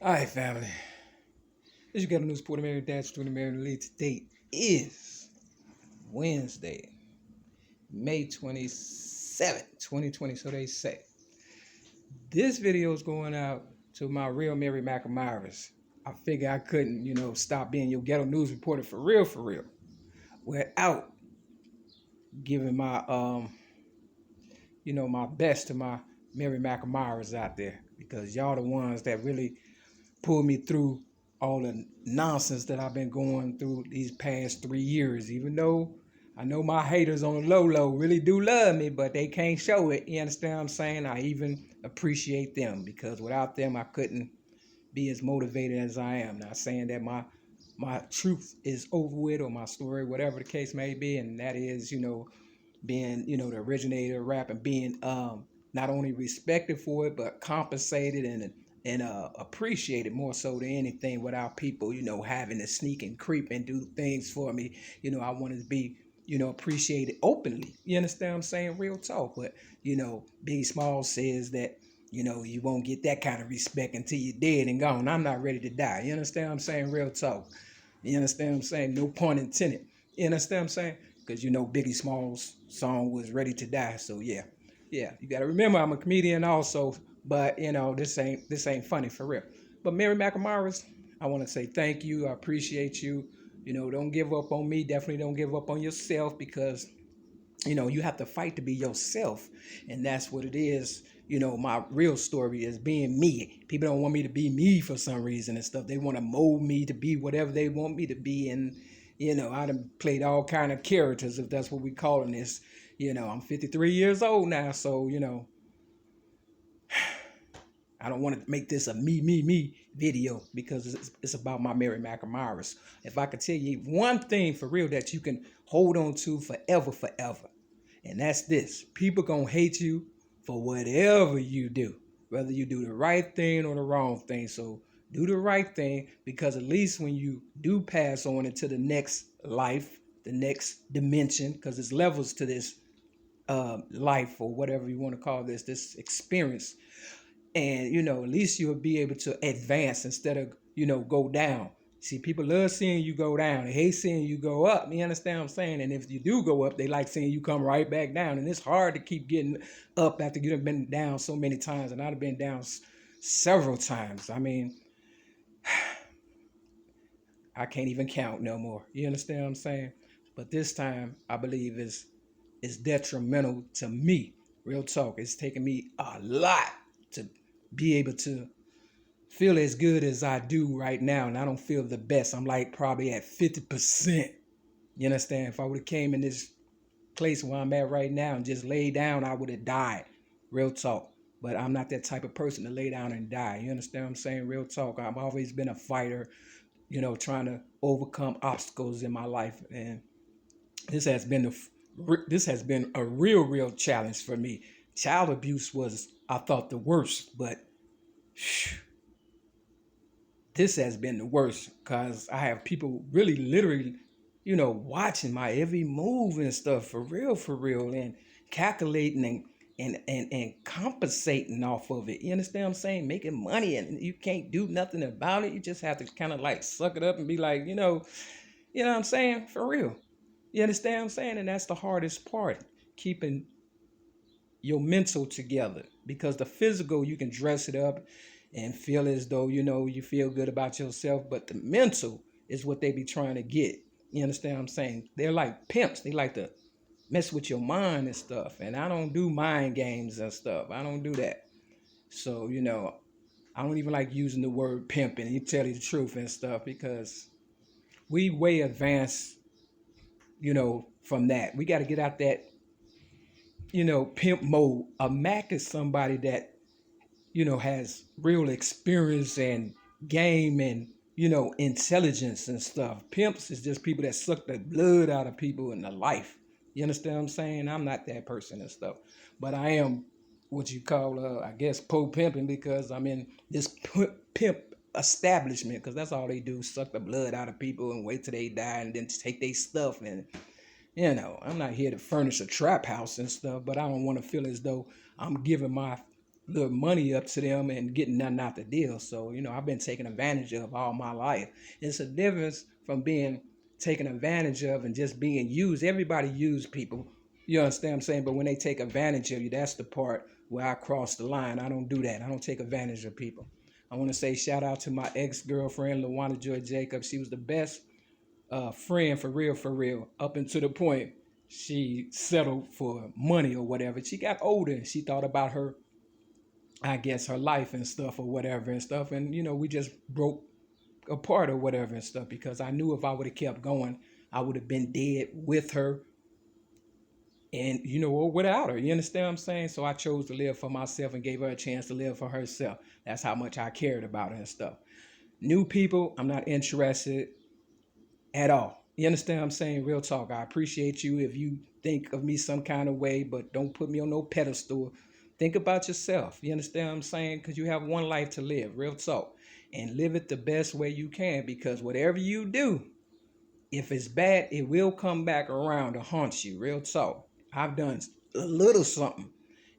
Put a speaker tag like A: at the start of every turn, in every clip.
A: All right, family. As you got a new sport, MARY-33 MARY-L33. Today is Wednesday, May 27th, 2020. So they say. This video is going out to my real Mary McNamara's. I figure I couldn't, stop being your ghetto news reporter for real, without giving my best to my Mary McNamara's out there, because y'all the ones that really pulled me through all the nonsense that I've been going through these past 3 years. Even though I know my haters on the low really do love me, but they can't show it. You understand what I'm saying? I even appreciate them, because without them, I couldn't be as motivated as I am. Not saying that my truth is over with, or my story, whatever the case may be, and that is, being, the originator of rap, and being not only respected for it, but compensated and appreciated more so than anything, without people, having to sneak and creep and do things for me. I wanted to be, appreciated openly. You understand what I'm saying? Real talk. But, Biggie Smalls says that, you won't get that kind of respect until you're dead and gone. I'm not ready to die. You understand what I'm saying? Real talk. You understand what I'm saying? No pun intended. You understand what I'm saying? Because, Biggie Smalls' song was Ready to Die. So, yeah. Yeah, you got to remember I'm a comedian also, but this ain't funny for real. But Mary McNamara's, I want to say thank you. I appreciate you. Don't give up on me. Definitely don't give up on yourself, because you have to fight to be yourself, and that's what it is. My real story is being me. People don't want me to be me for some reason and stuff. They want to mold me to be whatever they want me to be, and I done played all kind of characters, if that's what we calling this. I'm 53 years old now, so I don't want to make this a me video, because it's about my Mary McNamara's. If I could tell you one thing for real that you can hold on to forever, and that's this: people gonna hate you for whatever you do, whether you do the right thing or the wrong thing. So do the right thing, because at least when you do pass on into the next life, the next dimension, because there's levels to this life, or whatever you want to call this experience. And at least you'll be able to advance instead of go down. See, people love seeing you go down. They hate seeing you go up. You understand what I'm saying? And if you do go up, they like seeing you come right back down. And it's hard to keep getting up after you've been down so many times. And I've been down several times. I mean, I can't even count no more. You understand what I'm saying? But this time, I believe is detrimental to me. Real talk. It's taken me a lot to be able to feel as good as I do right now, and I don't feel the best. I'm like probably at 50%. You understand? If I would have came in this place where I'm at right now and just laid down, I would have died. Real talk. But I'm not that type of person to lay down and die. You understand what I'm saying? Real talk. I've always been a fighter, trying to overcome obstacles in my life, and this has been a real challenge for me. Child abuse was, I thought, the worst, but this has been the worst, because I have people really literally, watching my every move and stuff for real, and calculating and compensating off of it. You understand what I'm saying? Making money, and you can't do nothing about it. You just have to kind of like suck it up and be like, you know what I'm saying? For real. You understand what I'm saying? And that's the hardest part, keeping your mental together, because the physical, you can dress it up and feel as though, you feel good about yourself, but the mental is what they be trying to get. You understand what I'm saying? They're like pimps. They like to mess with your mind and stuff. And I don't do mind games and stuff. I don't do that. So, I don't even like using the word pimping, you tell you the truth and stuff, because we way advanced, from that. We got to get out that, pimp mode. A Mac is somebody that, has real experience and game and, intelligence and stuff. Pimps is just people that suck the blood out of people in the life. You understand what I'm saying? I'm not that person and stuff. But I am what you call, I guess, pimping, because I'm in this pimp establishment, because that's all they do, suck the blood out of people and wait till they die and then take their stuff. And I'm not here to furnish a trap house and stuff, but I don't want to feel as though I'm giving my little money up to them and getting nothing out the deal. So, I've been taken advantage of all my life. It's a difference from being taken advantage of and just being used. Everybody use people. You understand what I'm saying? But when they take advantage of you, that's the part where I cross the line. I don't do that. I don't take advantage of people. I want to say shout out to my ex-girlfriend, LaWanda Joy Jacobs. She was the best friend for real, up until the point she settled for money or whatever. She got older and she thought about her, I guess, her life and stuff or whatever and stuff. And, we just broke apart or whatever and stuff because I knew if I would have kept going, I would have been dead with her and, or without her. You understand what I'm saying? So I chose to live for myself and gave her a chance to live for herself. That's how much I cared about her and stuff. New people, I'm not interested at all. You understand what I'm saying? Real talk. I appreciate you if you think of me some kind of way, but don't put me on no pedestal. Think about yourself. You understand what I'm saying? Because you have one life to live. Real talk. And live it the best way you can, because whatever you do, if it's bad, it will come back around to haunt you. Real talk. I've done a little something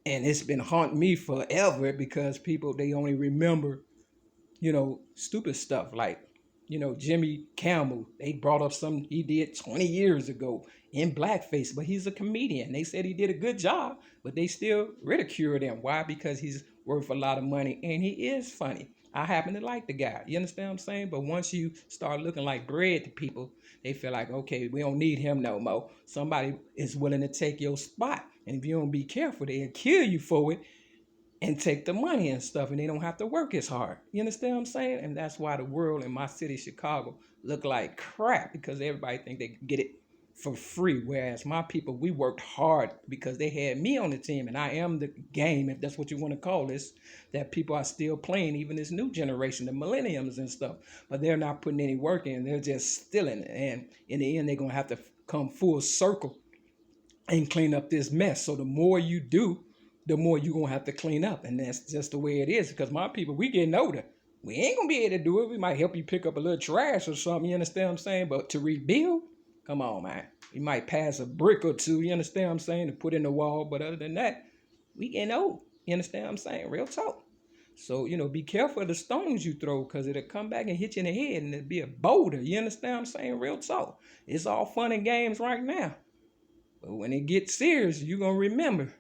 A: and it's been haunting me forever because people, they only remember stupid stuff like, Jimmy Campbell. They brought up something he did 20 years ago in blackface, but he's a comedian. They said he did a good job, but they still ridiculed him. Why? Because he's worth a lot of money and he is funny. I happen to like the guy. You understand what I'm saying? But once you start looking like bread to people, they feel like, okay, we don't need him no more. Somebody is willing to take your spot. And if you don't be careful, they'll kill you for it and take the money and stuff, and they don't have to work as hard. You understand what I'm saying? And that's why the world in my city, Chicago, look like crap, because everybody think they can get it for free. Whereas my people, we worked hard because they had me on the team, and I am the game, if that's what you want to call this, that people are still playing, even this new generation, the millenniums and stuff. But they're not putting any work in. They're just stealing. And in the end, they're going to have to come full circle and clean up this mess. So the more you do, the more you're going to have to clean up. And that's just the way it is, because my people, we getting older. We ain't going to be able to do it. We might help you pick up a little trash or something, you understand what I'm saying? But to rebuild, come on, man. We might pass a brick or two, you understand what I'm saying, to put in the wall. But other than that, we getting old. You understand what I'm saying? Real talk. So, be careful of the stones you throw, because it'll come back and hit you in the head and it'll be a boulder. You understand what I'm saying? Real talk. It's all fun and games right now. But when it gets serious, you're going to remember.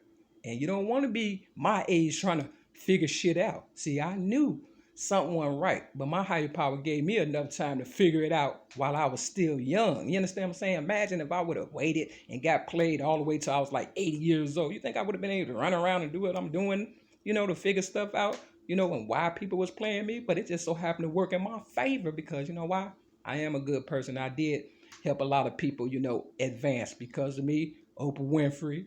A: And you don't want to be my age trying to figure shit out. See, I knew something wasn't right, but my higher power gave me enough time to figure it out while I was still young. You understand what I'm saying? Imagine if I would have waited and got played all the way till I was like 80 years old. You think I would have been able to run around and do what I'm doing, to figure stuff out, and why people was playing me? But it just so happened to work in my favor because, you know why? I am a good person. I did help a lot of people, advance because of me. Oprah Winfrey,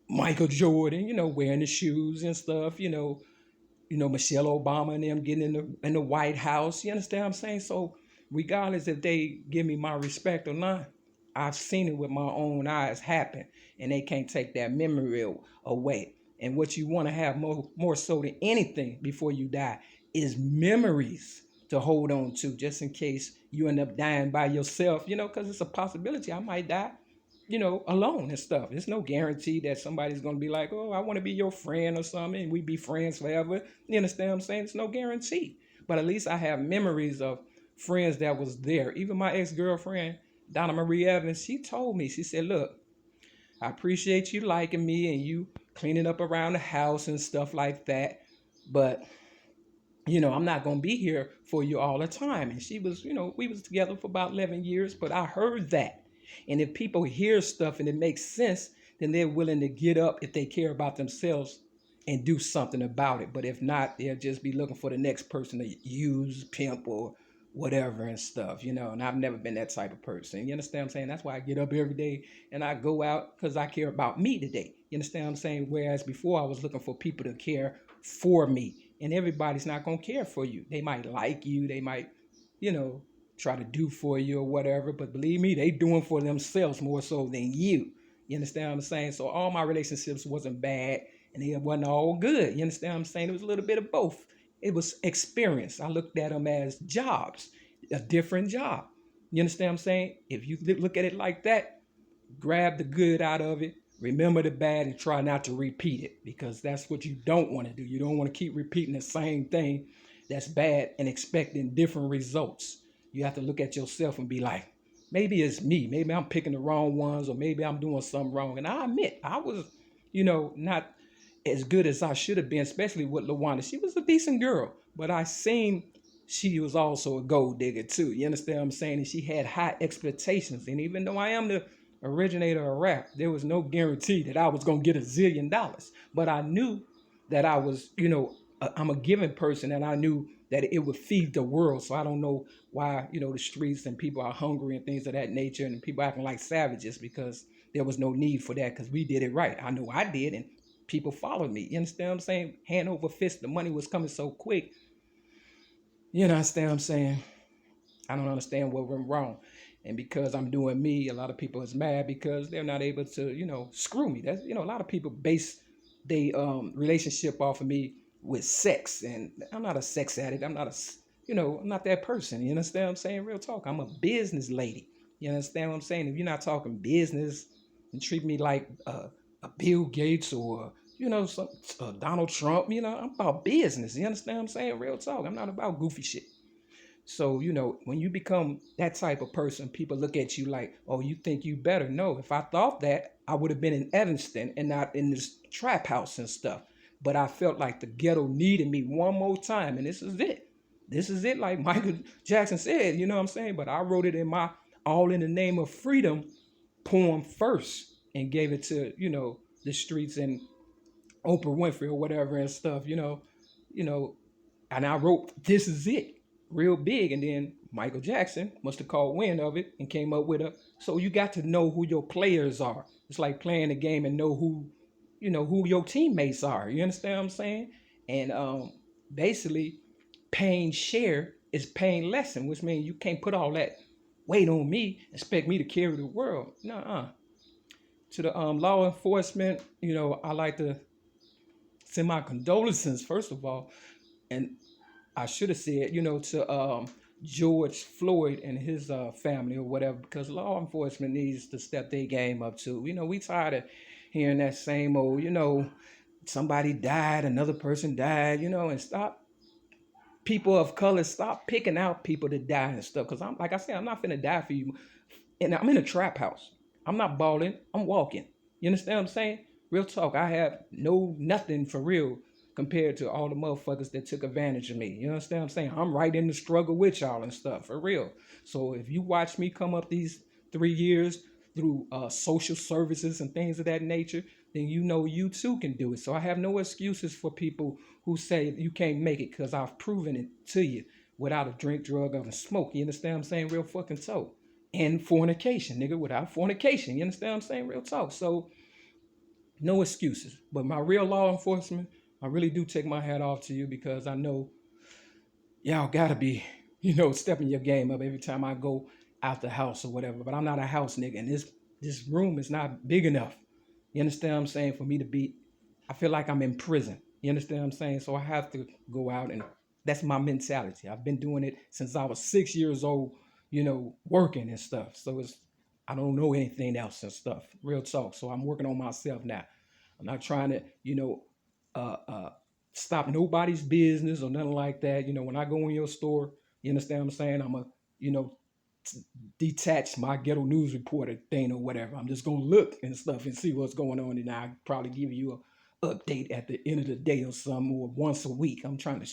A: Michael Jordan, wearing the shoes and stuff, Michelle Obama and them getting in the White House. You understand what I'm saying? So regardless if they give me my respect or not, I've seen it with my own eyes happen, and they can't take that memory away. And what you want to have more so than anything before you die is memories to hold on to, just in case you end up dying by yourself, because it's a possibility I might die alone and stuff. There's no guarantee that somebody's going to be like, oh, I want to be your friend or something, and we be friends forever. You understand what I'm saying? It's no guarantee. But at least I have memories of friends that was there. Even my ex-girlfriend, Donna Marie Evans, she told me, she said, look, I appreciate you liking me and you cleaning up around the house and stuff like that, but I'm not going to be here for you all the time. And she was, we was together for about 11 years, but I heard that. And if people hear stuff and it makes sense, then they're willing to get up if they care about themselves and do something about it. But if not, they'll just be looking for the next person to use, pimp, or whatever and stuff, and I've never been that type of person. You understand what I'm saying? That's why I get up every day and I go out, because I care about me today. You understand what I'm saying? Whereas before I was looking for people to care for me, and everybody's not going to care for you. They might like you. They might, try to do for you or whatever. But believe me, they doing for themselves more so than you. You understand what I'm saying? So all my relationships wasn't bad and they wasn't all good. You understand what I'm saying? It was a little bit of both. It was experience. I looked at them as jobs, a different job. You understand what I'm saying? If you look at it like that, grab the good out of it, Remember the bad and try not to repeat it, because that's what you don't want to do. You don't want to keep repeating the same thing that's bad and expecting different results. You have to look at yourself and be like, maybe it's me. Maybe I'm picking the wrong ones, or maybe I'm doing something wrong. And I admit I was, not as good as I should have been, especially with LaWanda. She was a decent girl, but I seen she was also a gold digger too. You understand what I'm saying? And she had high expectations. And even though I am the originator of rap, there was no guarantee that I was gonna get $1 zillion. But I knew that I was, I'm a giving person, and I knew that it would feed the world. So I don't know why, the streets and people are hungry and things of that nature, and people acting like savages, because there was no need for that, because we did it right. I know I did, and people followed me. You understand what I'm saying? Hand over fist, the money was coming so quick. You understand what I'm saying? I don't understand what went wrong. And because I'm doing me, a lot of people is mad because they're not able to, screw me. That's, a lot of people base their relationship off of me with sex. And I'm not a sex addict. I'm not that person. You understand what I'm saying? Real talk. I'm a business lady. You understand what I'm saying? If you're not talking business and treat me like a Bill Gates or, some Donald Trump, I'm about business. You understand what I'm saying? Real talk. I'm not about goofy shit. So, when you become that type of person, people look at you like, oh, you think you better. No, if I thought that, I would have been in Evanston and not in this trap house and stuff. But I felt like the ghetto needed me one more time, and this is it. This is it, like Michael Jackson said, you know what I'm saying? But I wrote it in my All in the Name of Freedom poem first and gave it to, the streets and Oprah Winfrey or whatever and stuff, you know, and I wrote "This Is It" real big, and then Michael Jackson must have caught wind of it and came up with a. So you got to know who your players are. It's like playing the game and know who your teammates are. You understand what I'm saying? And basically, paying share is paying lesson, which means you can't put all that weight on me, expect me to carry the world. Nuh-uh. To the law enforcement, I like to send my condolences first of all, and I should have said, to George Floyd and his family or whatever, because law enforcement needs to step their game up too. We tired of hearing that same old, somebody died, another person died, and stop. People of color, stop picking out people to die and stuff. Because I'm, like I said, I'm not finna die for you. And I'm in a trap house. I'm not balling. I'm walking. You understand what I'm saying? Real talk. I have nothing for real compared to all the motherfuckers that took advantage of me. You understand what I'm saying? I'm right in the struggle with y'all and stuff, for real. So if you watch me come up these 3 years through social services and things of that nature, then you too can do it. So I have no excuses for people who say you can't make it, because I've proven it to you without a drink, drug, or a smoke. You understand what I'm saying? Real fucking so. And fornication, nigga, without fornication. You understand what I'm saying? Real talk. So no excuses. But my real law enforcement, I really do take my hat off to you, because I know y'all gotta be, stepping your game up every time I go out the house or whatever. But I'm not a house nigga, and this room is not big enough. You understand what I'm saying? For me to be, I feel like I'm in prison. You understand what I'm saying? So I have to go out, and that's my mentality. I've been doing it since I was 6 years old, working and stuff. So I don't know anything else and stuff. Real talk. So I'm working on myself now. I'm not trying to, uh, uh, stop nobody's business or nothing like that. When I go in your store, you understand what I'm saying? I'm a, detach my ghetto news reporter thing or whatever. I'm just gonna look and stuff and see what's going on, and I'll probably give you a update at the end of the day or something, or once a week. I'm trying to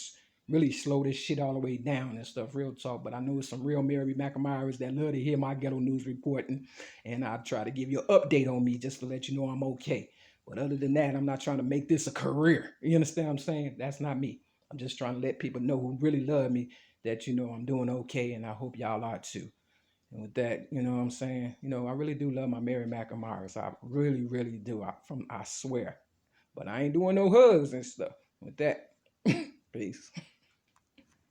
A: really slow this shit all the way down and stuff. Real talk. But I know some real Mary McNamara's that love to hear my ghetto news reporting, and I try to give you an update on me just to let you know I'm okay. But other than that, I'm not trying to make this a career. You understand what I'm saying? That's not me. I'm just trying to let people know who really love me that I'm doing okay, and I hope y'all are too. And with that, you know what I'm saying? I really do love my Mary McNamara's. I really, really do. I swear. But I ain't doing no hugs and stuff. With that, peace.